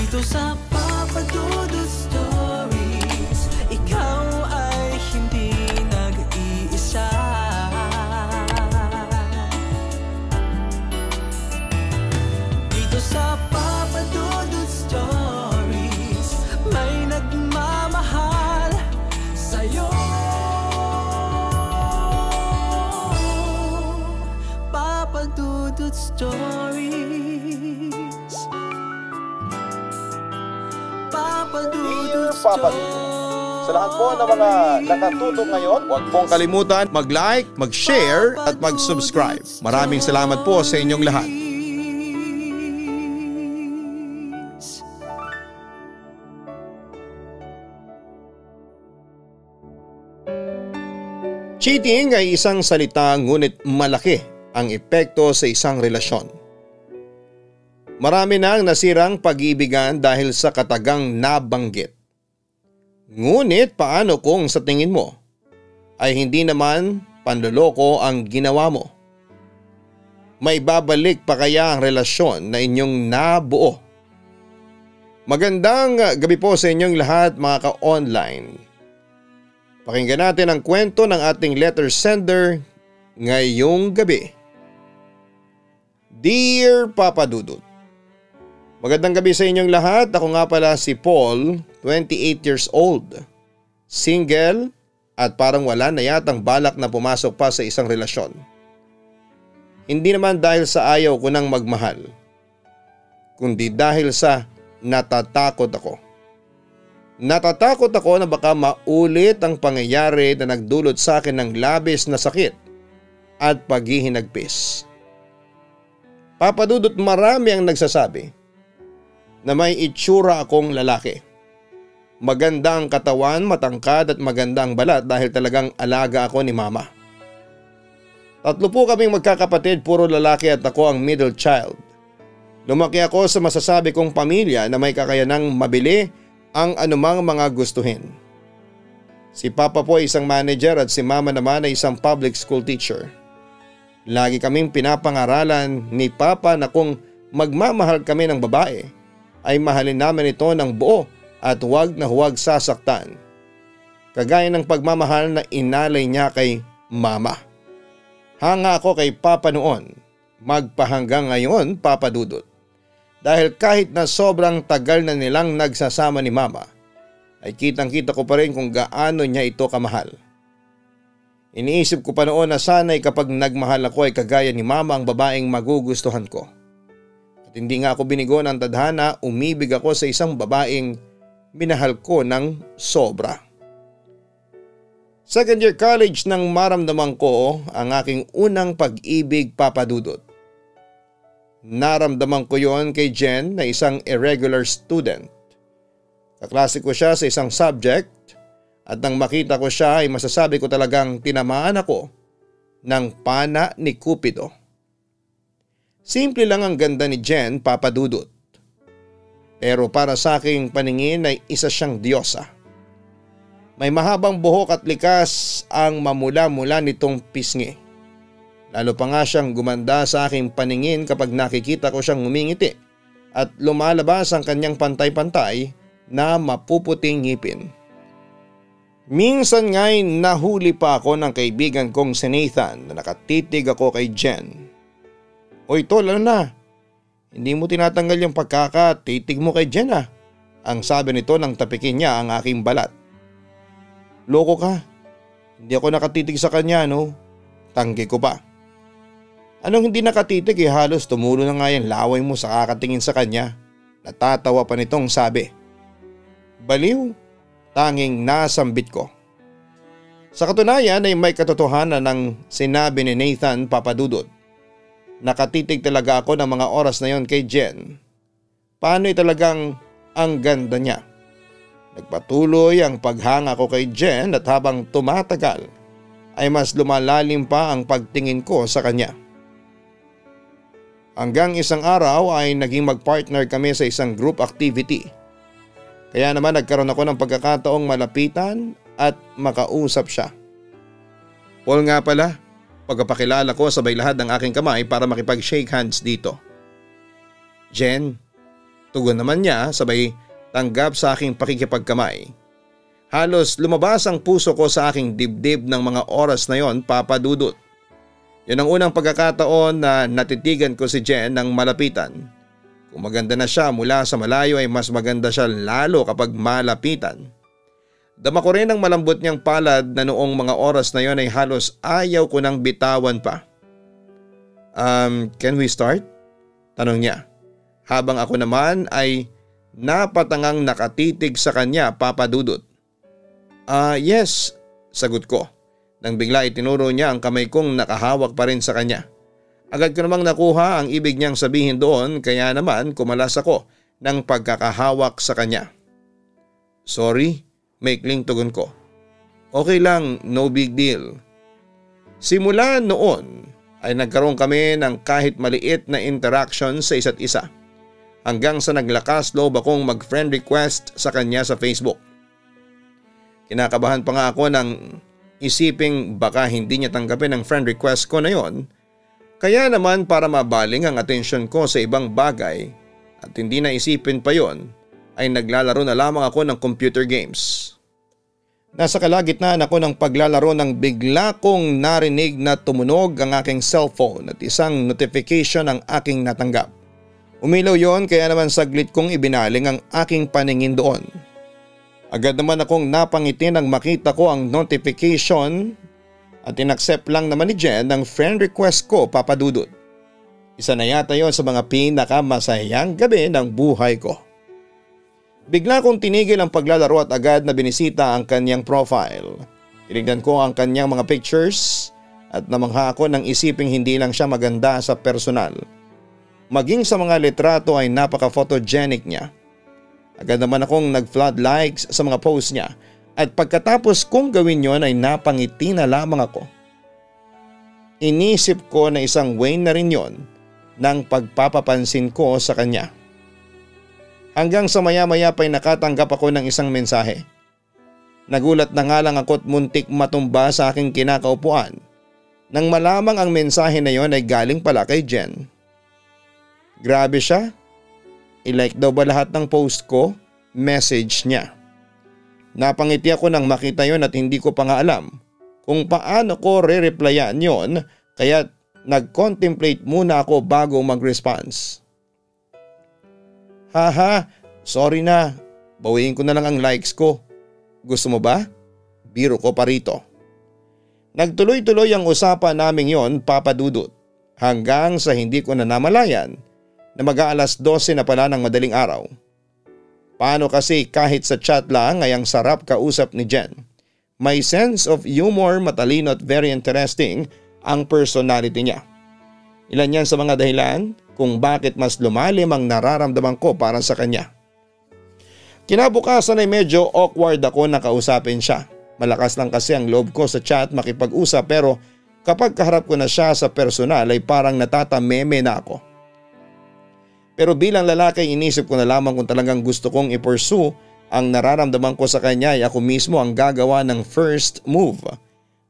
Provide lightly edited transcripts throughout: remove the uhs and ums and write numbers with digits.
Dito sa Papa Dudut Stories, ikaw ay hindi nag-iisa. Dito sa Papa Dudut Stories, may nagmamahal sa'yo. Papa Dudut Stories. Papa Dudut Stories. Sa lahat po ng mga nakatutok ngayon, huwag pong kalimutan mag-like, mag-share at mag-subscribe. Maraming salamat po sa inyong lahat. Cheating ay isang salita ngunit malaki ang epekto sa isang relasyon. Marami na ang nasirang pag-iibigan dahil sa katagang nabanggit. Ngunit paano kung sa tingin mo ay hindi naman panloloko ang ginawa mo? May babalik pa kaya ang relasyon na inyong nabuo? Magandang gabi po sa inyong lahat mga ka-online. Pakinggan natin ang kwento ng ating letter sender ngayong gabi. Dear Papa Dudut, magandang gabi sa inyong lahat. Ako nga pala si Paul, 28 years old, single at parang wala na yatang balak na pumasok pa sa isang relasyon. Hindi naman dahil sa ayaw ko nang magmahal, kundi dahil sa natatakot ako. Natatakot ako na baka maulit ang pangyayari na nagdulot sa akin ng labis na sakit at paghihinagpis. Papa Dudut, marami ang nagsasabi na may itsura akong lalaki. Maganda ang katawan, matangkad at maganda ang balat dahil talagang alaga ako ni mama. Tatlo po kaming magkakapatid, puro lalaki at ako ang middle child. Lumaki ako sa masasabi kong pamilya na may kakayanang mabili ang anumang mga gustuhin. Si Papa po ay isang manager at si Mama naman ay isang public school teacher. Lagi kaming pinapangaralan ni Papa na kung magmamahal kami ng babae ay mahalin namin ito ng buo at huwag na huwag sasaktan. Kagaya ng pagmamahal na inalay niya kay Mama. Hanga ako kay Papa noon, magpahanggang ngayon Papa Dudut. Dahil kahit na sobrang tagal na nilang nagsasama ni Mama, ay kitang-kita ko pa rin kung gaano niya ito kamahal. Iniisip ko pa noon na sana'y kapag nagmahal ako ay kagaya ni Mama ang babaeng magugustuhan ko. At hindi nga ako binigo ng tadhana, umibig ako sa isang babaeng minahal ko ng sobra. Second year college nang maramdaman ko ang aking unang pag-ibig, Papa Dudut. Naramdaman ko yon kay Jen na isang irregular student. Kaklase ko siya sa isang subject at nang makita ko siya ay masasabi ko talagang tinamaan ako ng pana ni Cupido. Simple lang ang ganda ni Jen, Papa Dudut. Pero para sa aking paningin ay isa siyang diyosa. May mahabang buhok at likas ang mamula-mula nitong pisngi. Lalo pa nga siyang gumanda sa aking paningin kapag nakikita ko siyang ngumingiti at lumalabas ang kanyang pantay-pantay na mapuputing ngipin. Minsan nga'y nahuli pa ako ng kaibigan kong si Nathan na nakatitig ako kay Jen. "Oy tol, ano na? Hindi mo tinatanggal yung pagkakatitig mo kay Jen ah," ang sabi nito nang tapikin niya ang aking balat. "Loko ka, hindi ako nakatitig sa kanya no," tanggi ko pa. "Anong hindi nakatitig eh, halos tumulo na nga yung laway mo sa kakatingin sa kanya," natatawa pa nitong sabi. Baliw, tanging nasambit ko. Sa katunayan ay may katotohanan ng sinabi ni Nathan, Papa Dudut. Nakatitig talaga ako ng mga oras na yon kay Jen. Paano'y talagang ang ganda niya. Nagpatuloy ang paghanga ko kay Jen at habang tumatagal ay mas lumalalim pa ang pagtingin ko sa kanya. Hanggang isang araw ay naging magpartner kami sa isang group activity. Kaya naman nagkaroon ako ng pagkakataong malapitan at makausap siya. Paul nga pala, pagkapakilala ko sabay lahat ng aking kamay para makipag-shake hands dito. Jen, Tugon naman niya sabay tanggap sa aking pakikipagkamay. Halos lumabas ang puso ko sa aking dibdib ng mga oras na yon, Papa Dudut. Yun ang unang pagkakataon na natitigan ko si Jen ng malapitan. Kung maganda na siya mula sa malayo ay mas maganda siya lalo kapag malapitan. Dama ko rin ang malambot niyang palad na noong mga oras na yon ay halos ayaw ko nang bitawan pa. Can we start? Tanong niya. Habang ako naman ay napatangang nakatitig sa kanya, Papa Dudut. Yes, sagot ko. Nang bigla itinuro niya ang kamay kong nakahawak pa rin sa kanya. Agad ko namang nakuha ang ibig niyang sabihin doon kaya naman kumalas ako ng pagkakahawak sa kanya. Sorry, maikling tugon ko. Okay lang, no big deal. Simula noon ay nagkaroon kami ng kahit maliit na interaction sa isa't isa. Hanggang sa naglakas loob akong mag-friend request sa kanya sa Facebook. Kinakabahan pa nga ako ng isiping baka hindi niya tanggapin ang friend request ko na yon. Kaya naman para mabaling ang atensyon ko sa ibang bagay at hindi na isipin pa yon ay naglalaro na lamang ako ng computer games. Nasa kalagitnaan ako ng paglalaro nang bigla kong narinig na tumunog ang aking cellphone at isang notification ang aking natanggap. Umilaw yon kaya naman saglit kong ibinaling ang aking paningin doon. Agad naman akong napangiti nang makita ko ang notification at inaccept lang naman ni Jen ang friend request ko, Papa Dudut. Isa na yata yon sa mga pinakamasayang gabi ng buhay ko. Bigla kong tinigil ang paglalaro at agad na binisita ang kanyang profile. Tinignan ko ang kanyang mga pictures at namangha ako nang isiping hindi lang siya maganda sa personal. Maging sa mga litrato ay napaka-photogenic niya. Agad naman akong nag-flood likes sa mga posts niya at pagkatapos kong gawin yon ay napangiti na lamang ako. Inisip ko na isang way na rin yon ng pagpapapansin ko sa kanya. Hanggang sa maya-maya pa'y nakatanggap ako ng isang mensahe. Nagulat na nga lang ako at muntik matumba sa aking kinakaupuan nang malamang ang mensahe na yon ay galing pala kay Jen. Grabe siya. I-like daw ba lahat ng post ko? Message niya. Napangiti ako nang makita yon at hindi ko pa nga alam kung paano ko re-replyan yon kaya nag-contemplate muna ako bago mag-response. Haha, sorry na. Bawiin ko na lang ang likes ko. Gusto mo ba? Biro ko pa rito. Nagtuloy-tuloy ang usapan naming yon, Papa Dudut, hanggang sa hindi ko na namalayan na mag-aalas 12 na pala ng madaling araw. Paano kasi kahit sa chat lang ay ang sarap kausap ni Jen. May sense of humor, matalino at very interesting ang personality niya. Ilan yan sa mga dahilan kung bakit mas lumalim ang nararamdaman ko para sa kanya. Kinabukasan ay medyo awkward ako na kausapin siya. Malakas lang kasi ang loob ko sa chat makipag-usap pero kapag kaharap ko na siya sa personal ay parang natatameme na ako. Pero bilang lalaki inisip ko na lamang kung talagang gusto kong i-pursue ang nararamdaman ko sa kanya ay ako mismo ang gagawa ng first move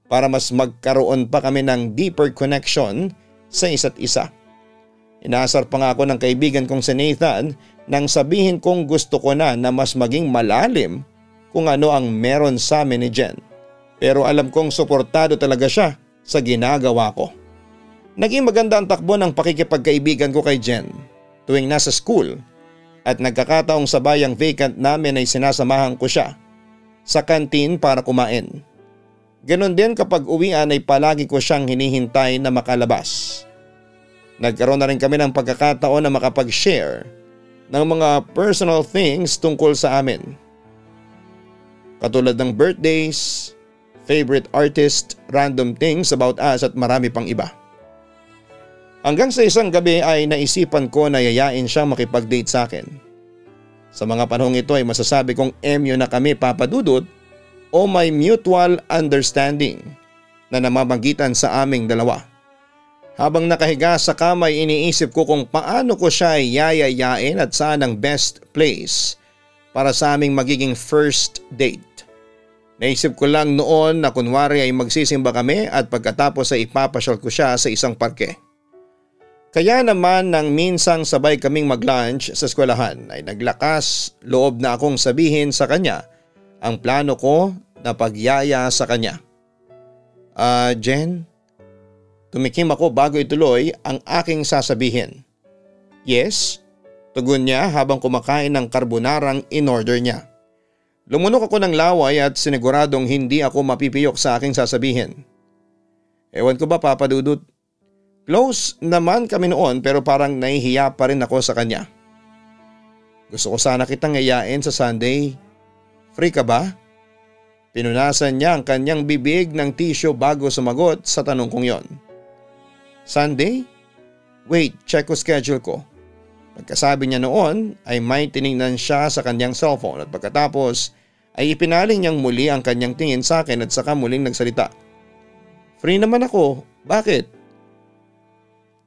para mas magkaroon pa kami ng deeper connection sa isa't isa. Inaasar pa nga ako ng kaibigan kong si Nathan nang sabihin kong gusto ko na mas maging malalim kung ano ang meron sa amin ni Jen. Pero alam kong suportado talaga siya sa ginagawa ko. Naging maganda ang takbo ng pakikipagkaibigan ko kay Jen. Tuwing nasa school at nagkakataong sabay ang vacant namin ay sinasamahan ko siya sa kantin para kumain. Ganon din kapag uwian ay palagi ko siyang hinihintay na makalabas. Nagkaroon na rin kami ng pagkakataon na makapag-share ng mga personal things tungkol sa amin. Katulad ng birthdays, favorite artist, random things about us at marami pang iba. Hanggang sa isang gabi ay naisipan ko na yayain siyang makipag-date sa akin. Sa mga panahong ito ay masasabi kong MU na kami, Papa Dudut, o may mutual understanding na namamagitan sa aming dalawa. Habang nakahiga sa kama ay iniisip ko kung paano ko siya yayayain at saan ang best place para sa aming magiging first date. Naisip ko lang noon na kunwari ay magsisimba kami at pagkatapos ay ipapasyal ko siya sa isang parke. Kaya naman nang minsang sabay kaming mag-lunch sa eskwelahan ay naglakas loob na akong sabihin sa kanya ang plano ko na pagyaya sa kanya. Jen, tumikim ako bago ituloy ang aking sasabihin. Yes, tugon niya habang kumakain ng carbonarang in-order niya. Lumunok ako ng laway at siniguradong hindi ako mapipiyok sa aking sasabihin. Ewan ko ba, Papa Dudut? Close naman kami noon pero parang nahihiya pa rin ako sa kanya. Gusto ko sana kitang yayain sa Sunday. Free ka ba? Pinunasan niya ang kanyang bibig ng tissue bago sumagot sa tanong kong yon. Sunday? Wait, check ko schedule ko. Pagkasabi niya noon ay may tiningnan siya sa kanyang cellphone at pagkatapos ay ipinaling niyang muli ang kanyang tingin sa akin at saka muling nagsalita. Free naman ako. Bakit?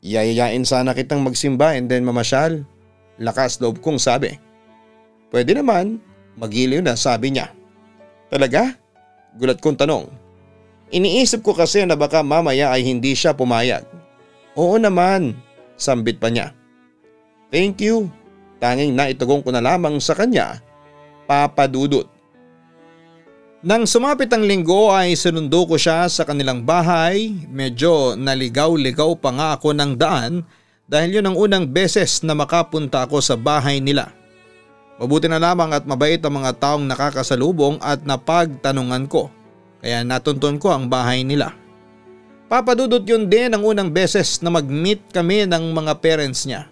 Yayayain sana kitang magsimba and then mamasyal. Lakas loob kong sabi. Pwede naman. Magiliw na, sabi niya. Talaga? Gulat kong tanong. Iniisip ko kasi na baka mamaya ay hindi siya pumayag. Oo naman, sambit pa niya. Thank you. Tanging naitugong ko na lamang sa kanya, Papa Dudut. Nang sumapit ang linggo ay sinundo ko siya sa kanilang bahay. Medyo naligaw-ligaw pa nga ako ng daan dahil yun ang unang beses na makapunta ako sa bahay nila. Mabuti na lamang at mabait ang mga taong nakakasalubong at napagtanungan ko, kaya natuntun ko ang bahay nila. Papa Dudut, yun din ang unang beses na mag-meet kami ng mga parents niya.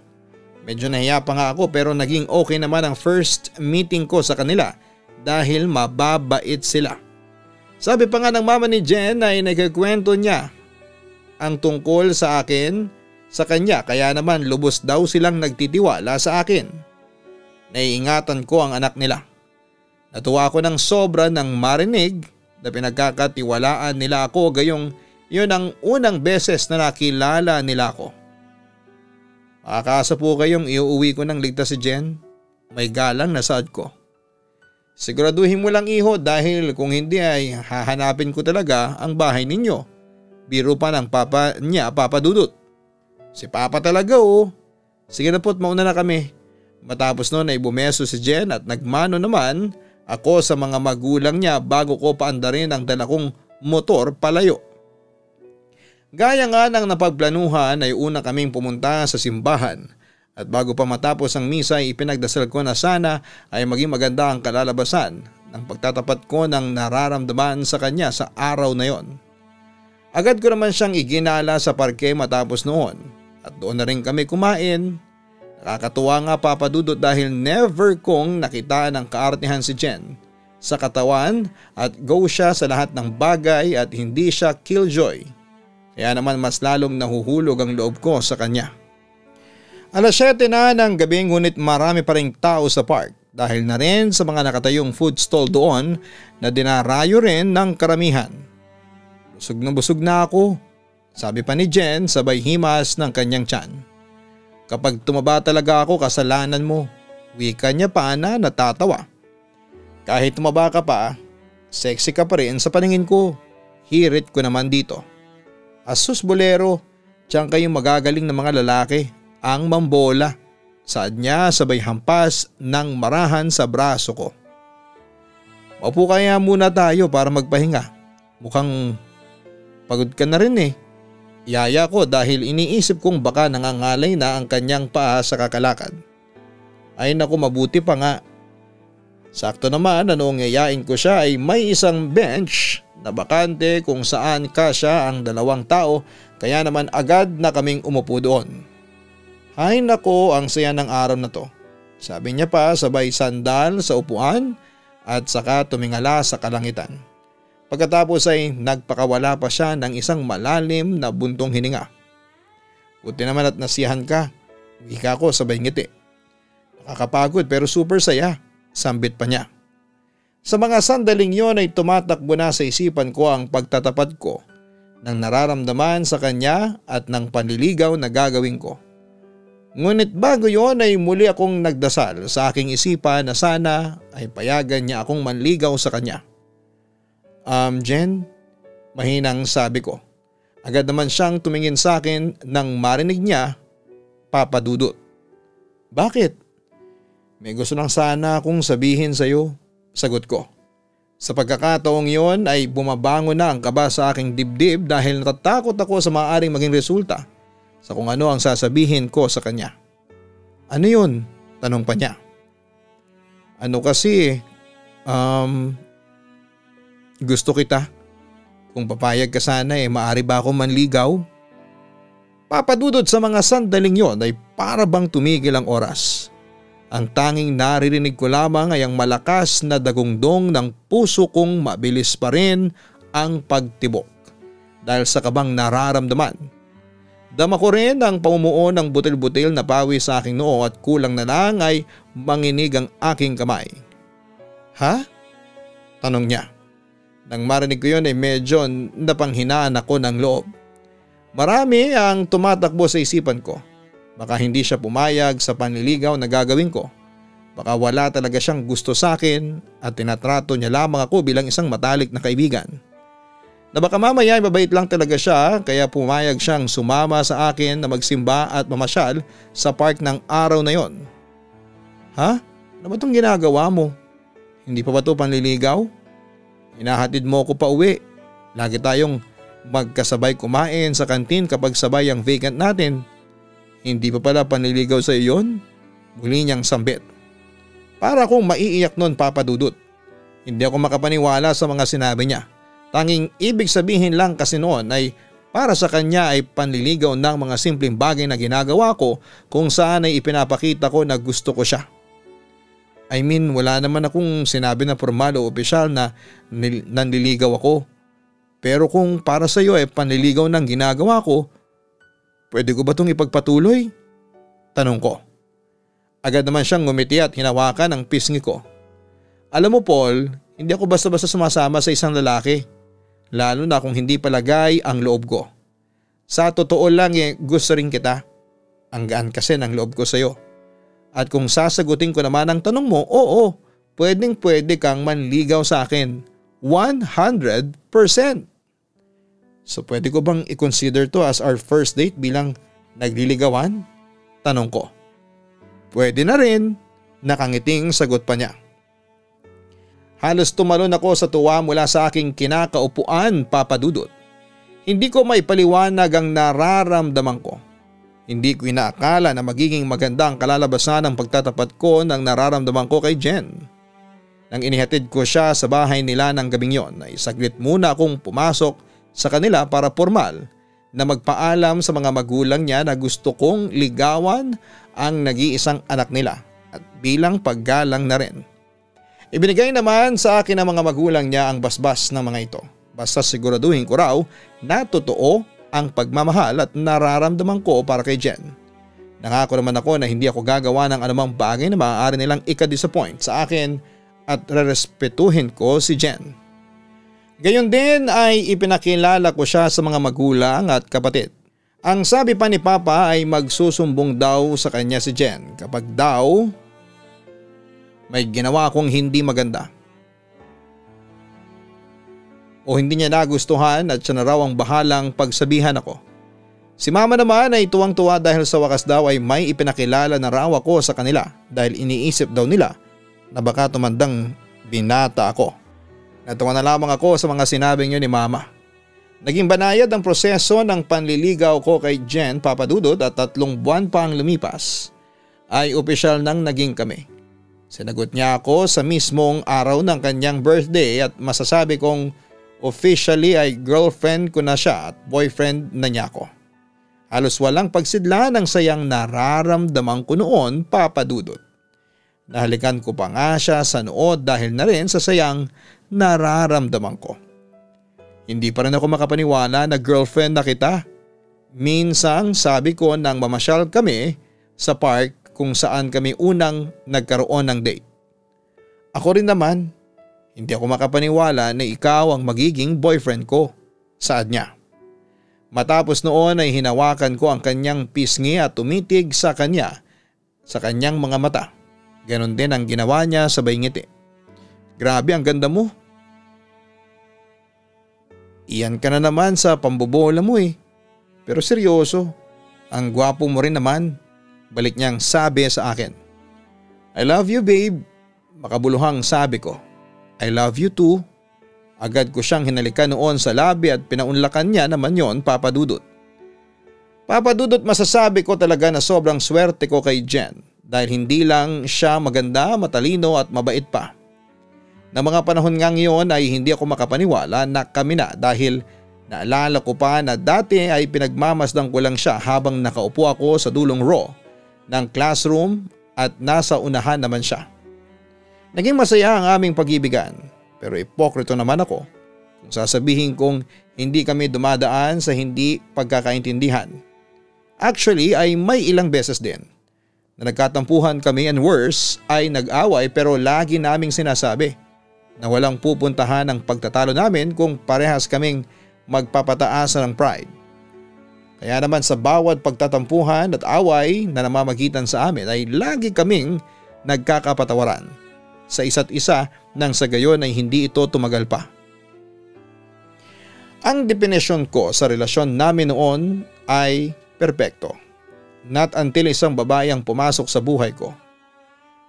Medyo nahiya pa nga ako pero naging okay naman ang first meeting ko sa kanila dahil mababait sila. Sabi pa nga ng mama ni Jen ay nagkikwento niya ang tungkol sa akin sa kanya, kaya naman lubos daw silang nagtitiwala sa akin. Naiingatan ko ang anak nila. Natuwa ako ng sobra nang marinig na pinagkakatiwalaan nila ako, gayong yun ang unang beses na nakilala nila ako. Makakaasa po kayong iuuwi ko ng ligtas si Jen? May galang na saad ko. Siguraduhin mo lang, iho, dahil kung hindi ay hahanapin ko talaga ang bahay ninyo. Biro pa ng papa niya, Papa Dudut. Si Papa talaga, oh. Sige na po't, mauna na kami. Matapos noon ay bumeso si Jen at nagmano naman ako sa mga magulang niya bago ko paandarin ang dala kong motor palayo. Gaya nga ng napagplanuhan ay una kaming pumunta sa simbahan. At bago pa matapos ang misa ay ipinagdasal ko na sana ay maging maganda ang kalalabasan ng pagtatapat ko ng nararamdaman sa kanya sa araw na yon. Agad ko naman siyang iginala sa parke matapos noon at doon na rin kami kumain. Nakakatuwa nga, Papa Dudut, dahil never kong nakita ng kaartihan si Jen sa katawan at go siya sa lahat ng bagay at hindi siya killjoy. Kaya naman mas lalong nahuhulog ang loob ko sa kanya. Alas 7 na ng gabi ngunit marami pa ring tao sa park dahil na rin sa mga nakatayong food stall doon na dinarayo rin ng karamihan. Busog na ako, sabi pa ni Jen sabay himas ng kanyang tiyan. Kapag tumaba talaga ako, kasalanan mo, wika niya pa na natatawa. Kahit tumaba ka pa, sexy ka pa rin sa paningin ko, hirit ko naman dito. Asus bolero, tiyan kayong magagaling na mga lalaki. Ang mambola, saad niya sabay hampas ng marahan sa braso ko. Maupo kaya muna tayo para magpahinga. Mukhang pagod ka na rin eh. Yaya ko dahil iniisip kong baka nangangalay na ang kanyang paa sa kakalakad. Ay naku, mabuti pa nga. Sakto naman na noong yayain ko siya ay may isang bench na bakante kung saan kasya ang 2 tao, kaya naman agad na kaming umupo doon. Ay nako, ang saya ng araw na to. Sabi niya pa sabay sandal sa upuan at saka tumingala sa kalangitan. Pagkatapos ay nagpakawala pa siya ng isang malalim na buntong hininga. Buti naman at nasiyahan ka, wika ko sabay ngiti. Nakakapagod pero super saya, sambit pa niya. Sa mga sandaling yon ay tumatakbo na sa isipan ko ang pagtatapat ko ng nararamdaman sa kanya at ng panliligaw na gagawin ko. Ngunit bago yon ay muli akong nagdasal sa aking isipan na sana ay payagan niya akong manligaw sa kanya. Jen, mahinang sabi ko. Agad naman siyang tumingin sa akin nang marinig niya Papa Dudut. Bakit? May gusto lang sana akong sabihin sa iyo, sagot ko. Sa pagkakataong yon ay bumabango na ang kaba sa aking dibdib dahil natatakot ako sa maaaring maging resulta sa kung ano ang sasabihin ko sa kanya. Ano yun? Tanong pa niya. Ano kasi, gusto kita. Kung papayag ka sana maaari ba akong manligaw? Papadudod sa mga sandaling yon ay para bang tumigil ang oras. Ang tanging naririnig ko lamang ay ang malakas na dagungdong ng puso kong mabilis pa rin ang pagtibok dahil sa kabang nararamdaman. Dama ko rin ang pamumuo ng butil-butil na pawi sa aking noo at kulang na lang ay manginig ang aking kamay. Ha? Tanong niya. Nang marinig ko yun ay medyo napanghinaan ako ng loob. Marami ang tumatakbo sa isipan ko. Baka hindi siya pumayag sa panliligaw na gagawin ko. Baka wala talaga siyang gusto sa akin at tinatrato niya lamang ako bilang isang matalik na kaibigan. Na baka mamaya ay mabait lang talaga siya kaya pumayag siyang sumama sa akin na magsimba at mamasyal sa park ng araw na yon. Ha? Ano ba itong ginagawa mo? Hindi pa ba ito panliligaw? Hinahatid mo ko pa uwi. Lagi tayong magkasabay kumain sa kantin kapag sabay ang vacant natin. Hindi pa pala panliligaw sa iyo yun? Muli niyang sambit. Para akong maiiyak nun, Papa Dudut. Hindi ako makapaniwala sa mga sinabi niya. Tanging ibig sabihin lang kasi noon ay para sa kanya ay panliligaw ng mga simpleng bagay na ginagawa ko kung saan ay ipinapakita ko na gusto ko siya. I mean, wala naman akong sinabi na formal o opisyal na nanliligaw ako. Pero kung para sa iyo ay panliligaw ng ginagawa ko, pwede ko ba itong ipagpatuloy? Tanong ko. Agad naman siyang ngumiti at hinawakan ang pisngi ko. Alam mo Paul, hindi ako basta-basta sumasama sa isang lalaki. Lalo na kung hindi palagay ang loob ko. Sa totoo lang gusto rin kita. Ang gaan kasi ng loob ko sa iyo. At kung sasagutin ko naman ang tanong mo, oo, pwede kang manligaw sa akin. 100%. So pwede ko bang i-consider to as our first date bilang nagliligawan? Tanong ko. Pwede na rin, nakangiting sagot pa niya. Halos tumalon ako sa tuwa mula sa aking kinakaupuan, Papa Dudut. Hindi ko may paliwanag ang nararamdaman ko. Hindi ko inaakala na magiging maganda ang kalalabasan ng pagtatapat ko ng nararamdaman ko kay Jen. Nang inihatid ko siya sa bahay nila ng gabing yon ay saglit muna akong pumasok sa kanila para formal na magpaalam sa mga magulang niya na gusto kong ligawan ang nag-iisang anak nila at bilang paggalang na rin. Ibinigay naman sa akin ng mga magulang niya ang basbas ng mga ito. Basta siguraduhin ko raw na totoo ang pagmamahal at nararamdaman ko para kay Jen. Nangako naman ako na hindi ako gagawa ng anumang bagay na maaari nilang ika-disappoint sa akin at rerespetuhin ko si Jen. Gayon din ay ipinakilala ko siya sa mga magulang at kapatid. Ang sabi pa ni Papa ay magsusumbong daw sa kanya si Jen kapag daw may ginawa akong hindi maganda. O hindi niya nagustuhan at siya na raw ang bahalang pagsabihan ako. Si Mama naman ay tuwang-tuwa dahil sa wakas daw ay may ipinakilala na raw ako sa kanila dahil iniisip daw nila na baka tumandang binata ako. Natuwa na lamang ako sa mga sinabing yun ni Mama. Naging banayad ang proseso ng panliligaw ko kay Jen, Papa Dudut, at 3 buwan pa ang lumipas ay opisyal nang naging kami. Sinagot niya ako sa mismong araw ng kanyang birthday at masasabi kong officially ay girlfriend ko na siya at boyfriend na niya ako. Halos walang pagsidla ng sayang nararamdaman ko noon, Papa Dudut. Nahalikan ko pa nga siya sa noo dahil na rin sa sayang nararamdaman ko. Hindi pa rin ako makapaniwala na girlfriend na kita. Minsang sabi ko nang mamasyal kami sa park kung saan kami unang nagkaroon ng date. Ako rin naman, hindi ako makapaniwala na ikaw ang magiging boyfriend ko, saad niya. Matapos noon ay hinawakan ko ang kanyang pisngi at tumitig sa kanya sa kanyang mga mata. Ganon din ang ginawa niya sabay ngiti. Grabe ang ganda mo. Iyan ka na naman sa pambobola mo eh. Pero seryoso, ang gwapo mo rin naman, Balik niyang sabi sa akin. I love you babe. Makabuluhang sabi ko. I love you too. Agad ko siyang hinalikan noon sa labi at pinaunlakan niya naman yon, Papa Dudut. Papa Dudut, masasabi ko talaga na sobrang swerte ko kay Jen dahil hindi lang siya maganda, matalino at mabait pa. Na mga panahon ngang iyon ay hindi ako makapaniwala na kami na dahil naalala ko pa na dati ay pinagmamasdan ko lang siya habang nakaupo ako sa dulong row ng classroom at nasa unahan naman siya. Naging masaya ang aming pag-ibigan pero ipokrito naman ako kung sasabihin kong hindi kami dumadaan sa hindi pagkakaintindihan. Actually ay may ilang beses din na nagkatampuhan kami and worse ay nag-away pero lagi naming sinasabi na walang pupuntahan ang pagtatalo namin kung parehas kaming magpapataasan ng pride. Kaya naman sa bawat pagtatampuhan at away na namamagitan sa amin ay lagi kaming nagkakapatawaran sa isa't isa nang sa gayon ay hindi ito tumagal pa. Ang definisyon ko sa relasyon namin noon ay perpekto. Not until isang babae ang pumasok sa buhay ko.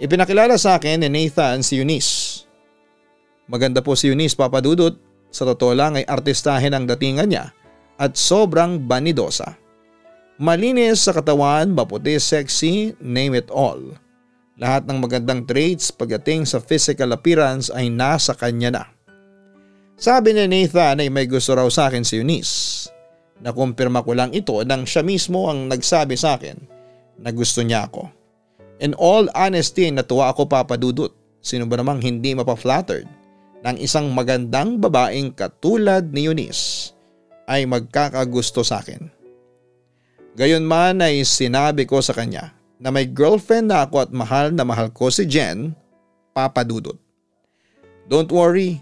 Ipinakilala sa akin ni Nathan si Eunice. Maganda po si Eunice, Papa Dudut. Sa totoo lang ay artistahin ang datingan niya at sobrang banidosa. Malinis sa katawan, maputi, sexy, name it all. Lahat ng magandang traits pagdating sa physical appearance ay nasa kanya na. Sabi ni Nathan ay may gusto raw sa akin si Eunice. Nakumpirma ko lang ito nang siya mismo ang nagsabi sa akin na gusto niya ako. In all honesty, natuwa ako, Papa Dudut. Sino ba namang hindi mapaflattered ng isang magandang babaeng katulad ni Eunice ay magkakagusto sa akin. Gayunman ay sinabi ko sa kanya na may girlfriend na ako at mahal na mahal ko si Jen, Papa Dudut. Don't worry.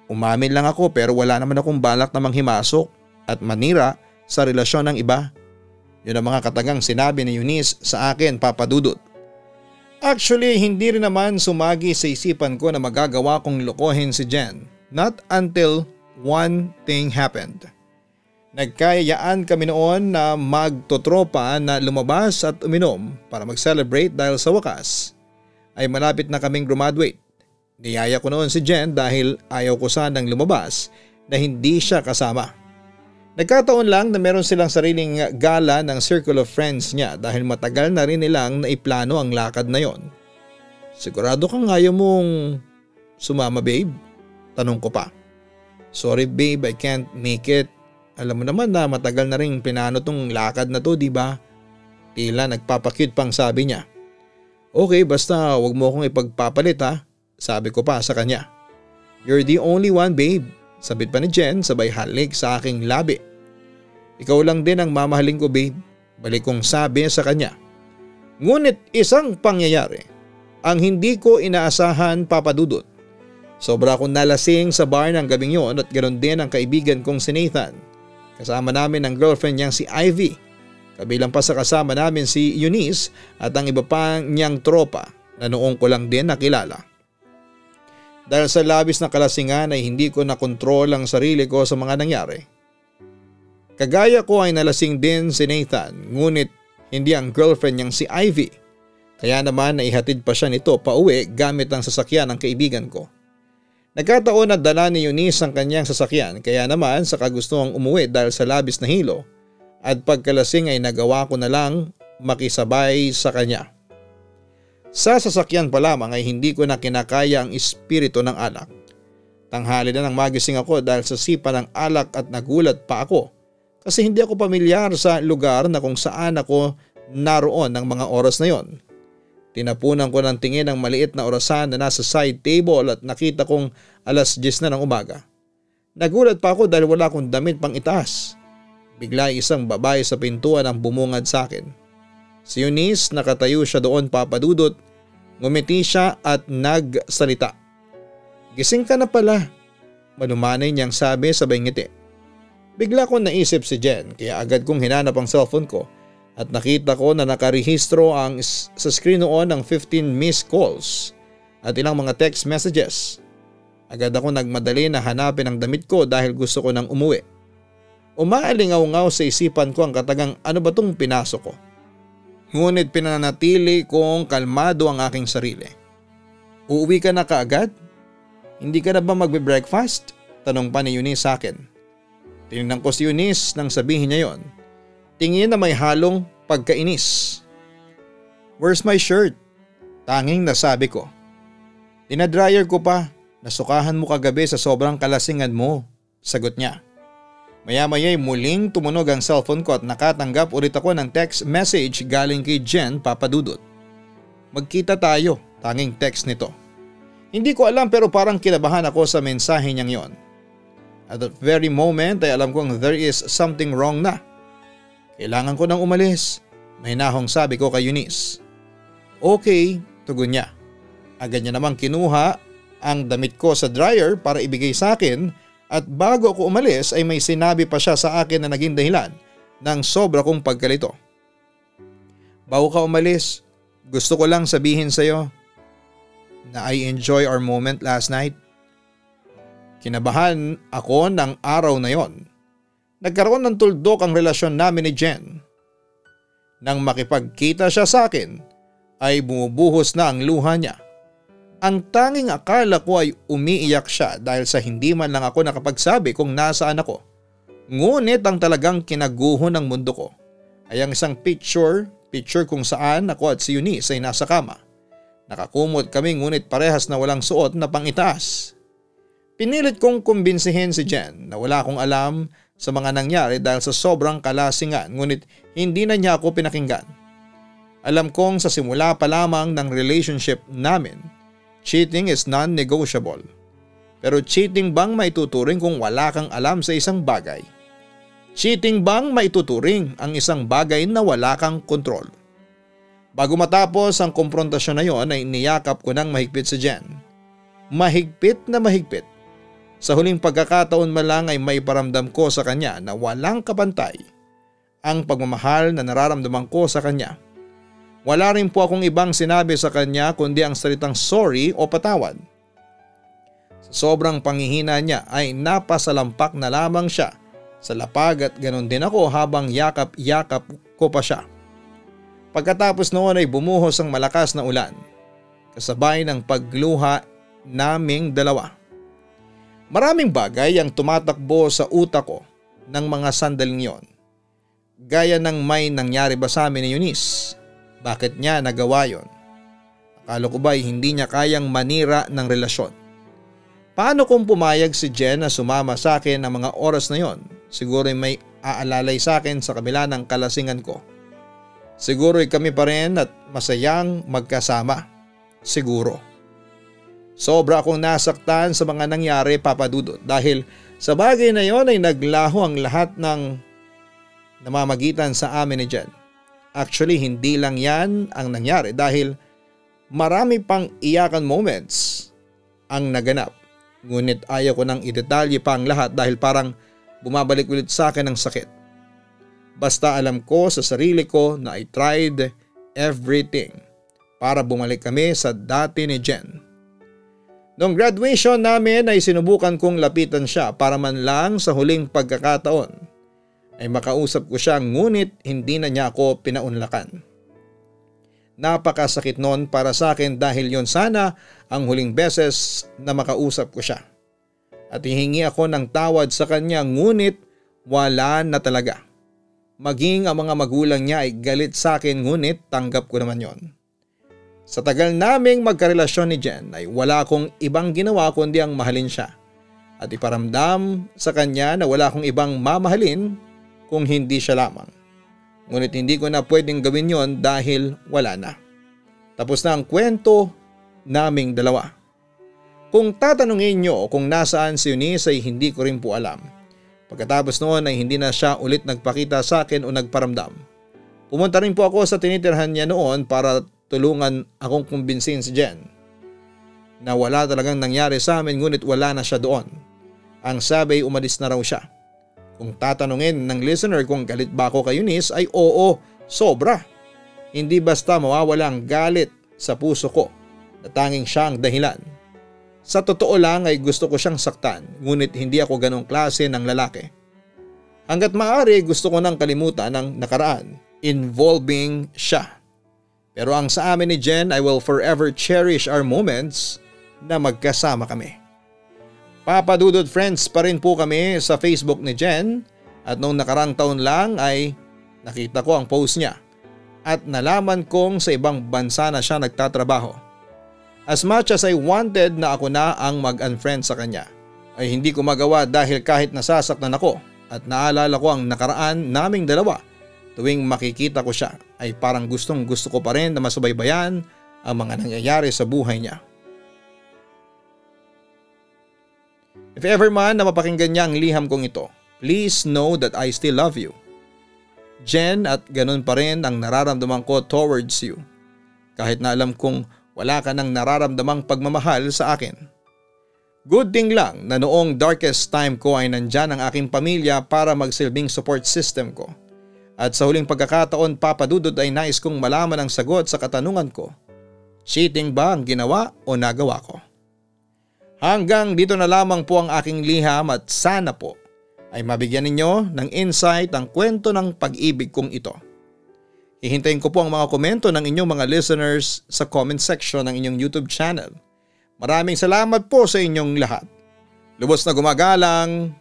Umamin lang ako pero wala naman akong balak na manghimasok at manira sa relasyon ng iba. Yun ang mga katagang sinabi ni Eunice sa akin, Papa Dudut. Actually, hindi rin naman sumagi sa isipan ko na magagawa kong lokohin si Jen. Not until one thing happened. Nagkayayaan kami noon na magtotropa na lumabas at uminom para mag-celebrate dahil sa wakas ay malapit na kaming graduate. Niyaya ko noon si Jen dahil ayaw ko sanang lumabas na hindi siya kasama. Nagkataon lang na meron silang sariling gala ng circle of friends niya dahil matagal na rin nilang naiplano ang lakad na yon. Sigurado kang ayaw mong sumama, babe? Tanong ko pa. Sorry babe, I can't make it. Alam mo naman na matagal na rin pinano tong lakad na to, diba? Tila nagpapakute pang sabi niya. Okay, basta wag mo akong ipagpapalit ha, sabi ko pa sa kanya. You're the only one, babe. Sabit pa ni Jen sabay halik sa aking labi. Ikaw lang din ang mamahalin ko, babe. Balik kong sabi sa kanya. Ngunit isang pangyayari ang hindi ko inaasahan, Papa Dudut. Sobra akong nalasing sa bar ng gabing yon at ganoon din ang kaibigan kong si Nathan. Kasama namin ang girlfriend niyang si Ivy. Kabilang pa sa kasama namin si Eunice at ang iba pa niyang tropa na noong ko lang din nakilala. Dahil sa labis na kalasingan ay hindi ko nakontrol ang sarili ko sa mga nangyari. Kagaya ko ay nalasing din si Nathan ngunit hindi ang girlfriend niyang si Ivy. Kaya naman naihatid pa siya nito pauwi gamit ang sasakyan ng kaibigan ko. Nagkataon na dala ni Eunice ang kanyang sasakyan kaya naman sa kagustuhang umuwi dahil sa labis na hilo at pagkalasing ay nagawa ko na lang makisabay sa kanya. Sa sasakyan pa lamang ay hindi ko na kinakaya ang espiritu ng alak. Tanghali na nang magising ako dahil sa sipa ng alak at nagulat pa ako kasi hindi ako pamilyar sa lugar na kung saan ako naroon ng mga oras na yon. Tinapunan ko ng tingin ang maliit na orasan na nasa side table at nakita kong 10:00 na ng umaga. Nagulat pa ako dahil wala akong damit pang itaas. Bigla isang babae sa pintuan ang bumungad sa akin. Si Eunice, nakatayo siya doon, Papa Dudut. Ngumiti siya at nagsalita. Gising ka na pala. Malumanay niyang sabi sabay ngiti. Bigla ko naisip si Jen kaya agad kong hinanap ang cellphone ko at nakita ko na nakarehistro sa screen noon ng 15 missed calls at ilang mga text messages. Agad ako nagmadali na hanapin ang damit ko dahil gusto ko nang umuwi. Umaalingaw-ngaw sa isipan ko ang katagang ano ba tong pinasok ko. Ngunit pinanatili kong kalmado ang aking sarili. Uuwi ka na kaagad? Hindi ka na ba magbe-breakfast? Tanong pa ni Eunice sa akin. Tinignan ko si Eunice nang sabihin niya yon. Tingin na may halong pagkainis. Where's my shirt? Tanging nasabi ko. Dinadryer ko pa. Nasukahan mo kagabi sa sobrang kalasingan mo. Sagot niya. Maya-maya'y muling tumunog ang cellphone ko at nakatanggap ulit ako ng text message galing kay Jen Papadudot. Magkita tayo, tanging text nito. Hindi ko alam pero parang kinabahan ako sa mensahe niyang yon. At that very moment ay alam kong there is something wrong na. Kailangan ko nang umalis. May nahong sabi ko kay Eunice. Okay, tugon niya. Agad niya namang kinuha ang damit ko sa dryer para ibigay sa akin at bago ako umalis ay may sinabi pa siya sa akin na naging dahilan ng sobra kong pagkalito. Bago ka umalis, gusto ko lang sabihin sa iyo na I enjoy our moment last night. Kinabahan ako ng araw na yon. Nagkaroon ng tuldok ang relasyon namin ni Jen. Nang makipagkita siya sa akin ay bumubuhos na ang luha niya. Ang tanging akala ko ay umiiyak siya dahil sa hindi man lang ako nakapagsabi kung nasaan ako. Ngunit ang talagang kinaguho ng mundo ko ay ang isang picture kung saan ako at si Eunice ay nasa kama. Nakakumot kami ngunit parehas na walang suot na pangitaas. Pinilit kong kumbinsihin si Jen na wala akong alam sa mga nangyari dahil sa sobrang kalasingan ngunit hindi na niya ako pinakinggan. Alam kong sa simula pa lamang ng relationship namin, cheating is non-negotiable. Pero cheating bang maituturing kung wala kang alam sa isang bagay? Cheating bang maituturing ang isang bagay na wala kang kontrol? Bago matapos ang komprontasyon na yon ay niyakap ko ng mahigpit si Jen. Mahigpit na mahigpit. Sa huling pagkakataon man lang ay maiparamdam ko sa kanya na walang kapantay ang pagmamahal na nararamdaman ko sa kanya. Wala rin po akong ibang sinabi sa kanya kundi ang salitang sorry o patawad. Sa sobrang panghihina niya ay napasalampak na lamang siya sa lapag at ganon din ako habang yakap-yakap ko pa siya. Pagkatapos noon ay bumuhos ang malakas na ulan, kasabay ng pagluha naming dalawa. Maraming bagay ang tumatakbo sa utak ko ng mga sandaling yon. Gaya ng may nangyari ba sa amin ni Eunice? Bakit niya nagawa yon? Akala ko ba hindi niya kayang manira ng relasyon? Paano kung pumayag si Jen na sumama sa akin ng mga oras na yon? Siguro may aalalay sa akin sa kabila ng kalasingan ko. Siguro kami pa rin at masayang magkasama. Siguro. Sobra akong nasaktan sa mga nangyari, Papa Dudut, dahil sa bagay na yon ay naglaho ang lahat ng namamagitan sa amin ni Jen. Actually, hindi lang yan ang nangyari dahil marami pang iyakan moments ang naganap. Ngunit ayaw ko nang idetalye pa ang lahat dahil parang bumabalik ulit sa akin ang sakit. Basta alam ko sa sarili ko na I tried everything para bumalik kami sa dati ni Jen. Noong graduation namin ay sinubukan kong lapitan siya para man lang sa huling pagkakataon ay makausap ko siya ngunit hindi na niya ako pinaunlakan. Napakasakit noon para sa akin dahil yon sana ang huling beses na makausap ko siya. At hihingi ako ng tawad sa kanya ngunit wala na talaga. Maging ang mga magulang niya ay galit sa akin ngunit tanggap ko naman yon. Sa tagal naming magkarelasyon ni Jen ay wala akong ibang ginawa kundi ang mahalin siya. At iparamdam sa kanya na wala akong ibang mamahalin kung hindi siya lamang. Ngunit hindi ko na pwedeng gawin yon dahil wala na. Tapos na ang kwento naming dalawa. Kung tatanungin nyo kung nasaan si Eunice ay hindi ko rin po alam. Pagkatapos noon ay hindi na siya ulit nagpakita sa akin o nagparamdam. Pumunta rin po ako sa tinitirhan niya noon para tulungan akong kumbinsin si Jen na wala talagang nangyari sa amin ngunit wala na siya doon. Ang sabi umalis na raw siya. Kung tatanungin ng listener kung galit ba ako kay Eunice ay oo, sobra. Hindi basta mawawala ang galit sa puso ko na tanging siya ang dahilan. Sa totoo lang ay gusto ko siyang saktan ngunit hindi ako ganong klase ng lalaki. Hanggat maaari gusto ko nang kalimutan ang nakaraan involving siya. Pero ang sa amin ni Jen, I will forever cherish our moments na magkasama kami. Papa Dudut friends pa rin po kami sa Facebook ni Jen at noong nakarang taon lang ay nakita ko ang post niya at nalaman kong sa ibang bansa na siya nagtatrabaho. As much as I wanted na ako na ang mag-unfriend sa kanya, ay hindi ko magawa dahil kahit nasasaktan ako at naalala ko ang nakaraan naming dalawa, tuwing makikita ko siya ay parang gustong gusto ko pa rin na masubaybayan ang mga nangyayari sa buhay niya. If ever man na mapakinggan niya ang liham kong ito, please know that I still love you. Jen, at ganun pa rin ang nararamdaman ko towards you. Kahit na alam kong wala ka nang nararamdamang pagmamahal sa akin. Good thing lang na noong darkest time ko ay nandyan ang aking pamilya para magsilbing support system ko. At sa huling pagkakataon, Papa Dudut, ay nais kong malaman ang sagot sa katanungan ko. Cheating ba ang ginawa o nagawa ko? Hanggang dito na lamang po ang aking liham at sana po ay mabigyan ninyo ng insight ang kwento ng pag-ibig kong ito. Hihintayin ko po ang mga komento ng inyong mga listeners sa comment section ng inyong YouTube channel. Maraming salamat po sa inyong lahat. Lubos na gumagalang,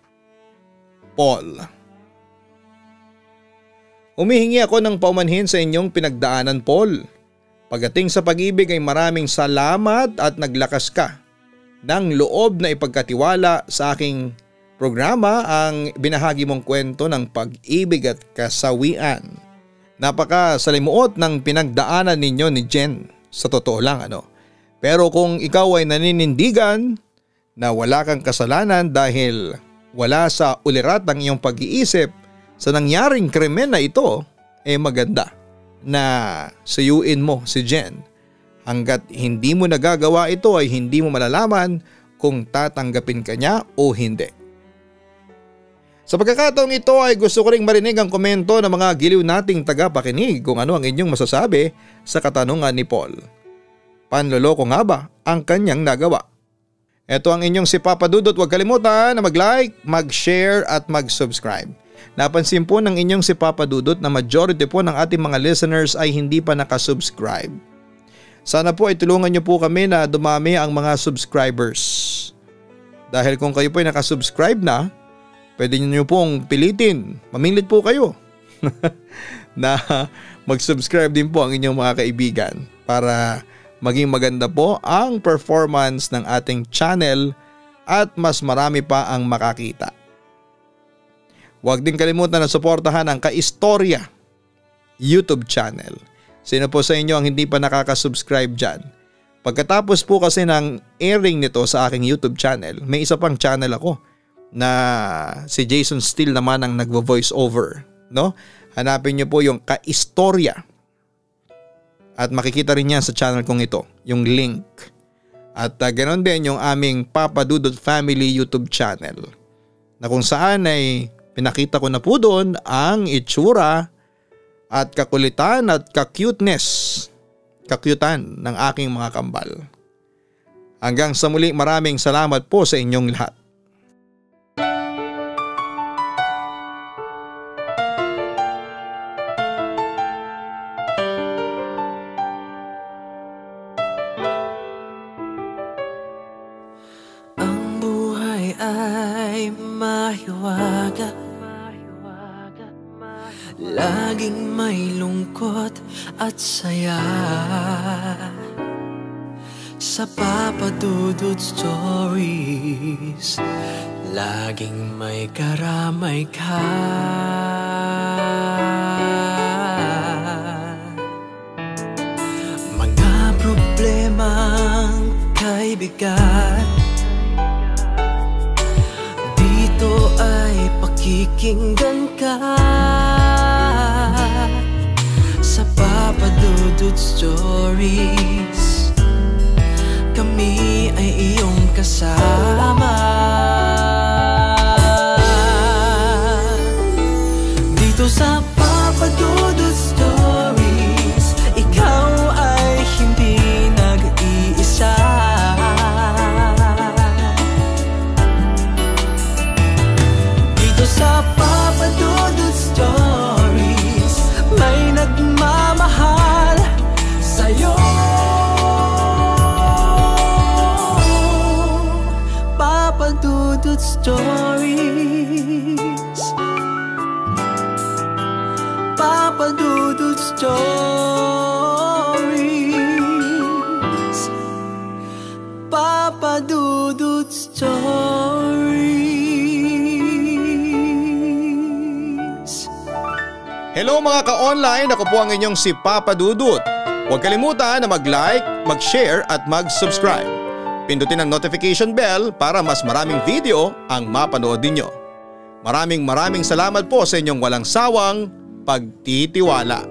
Paul. Humihingi ako ng paumanhin sa inyong pinagdaanan, Paul. Pagdating sa pag-ibig ay maraming salamat at naglakas ka ng loob na ipagkatiwala sa aking programa ang binahagi mong kwento ng pag-ibig at kasawian. Napakasalimuot ng pinagdaanan ninyo ni Jen, sa totoo lang Pero kung ikaw ay naninindigan na wala kang kasalanan dahil wala sa ulirat ang iyong pag-iisip sa nangyaring krimen na ito, maganda na suyuin mo si Jen. Hanggat hindi mo nagagawa ito ay hindi mo malalaman kung tatanggapin ka niya o hindi. Sa pagkakataong ito ay gusto ko ring marinig ang komento ng mga giliw nating tagapakinig kung ano ang inyong masasabi sa katanungan ni Paul. Panloloko nga ba ang kanyang nagawa? Ito ang inyong si Papa Dudut. Huwag kalimutan na mag-like, mag-share at mag-subscribe. Napansin po ng inyong si Papa Dudut na majority po ng ating mga listeners ay hindi pa nakasubscribe. Sana po ay tulungan niyo po kami na dumami ang mga subscribers. Dahil kung kayo po ay nakasubscribe na, pwede niyo pong pilitin, mamilit po kayo na mag-subscribe din po ang inyong mga kaibigan para maging maganda po ang performance ng ating channel at mas marami pa ang makakita. Huwag din kalimutan na suportahan ang Kaistorya YouTube channel. Sino po sa inyo ang hindi pa nakaka-subscribe dyan? Pagkatapos po kasi ng airing nito sa aking YouTube channel, may isa pang channel ako na si Jason Steele naman ang nagvo-voice over. Hanapin niyo po yung Kaistorya. At makikita rin yan sa channel kong ito, yung link. At ganoon din yung aming Papa Dudut Family YouTube channel. Na kung saan ay pinakita ko na po doon ang itsura at kakulitan at kakyutan ng aking mga kambal. Hanggang sa muli, maraming salamat po sa inyong lahat. Laging may lungkot at saya sa Papa Dudut Stories. Laging may karamay ka. Mga problemang kay bigat, dito ay pakikinggan ka. Sa Papa Dudut Stories, kami ay iyong kasama. Dito sa Papa Dudut Stories, ikaw ay hindi nag-iisa. Dito sa Papa Dudut Stories, may nagmamahal Dudut Stories. Papa Dudut Stories. Papa Dudut Stories. Hello mga ka-online, ako po ang inyong si Papa Dudut. Huwag kalimutan na mag-like, mag-share at mag-subscribe. Pindutin ang notification bell para mas maraming video ang mapanood ninyo. Maraming salamat po sa inyong walang sawang pagtitiwala.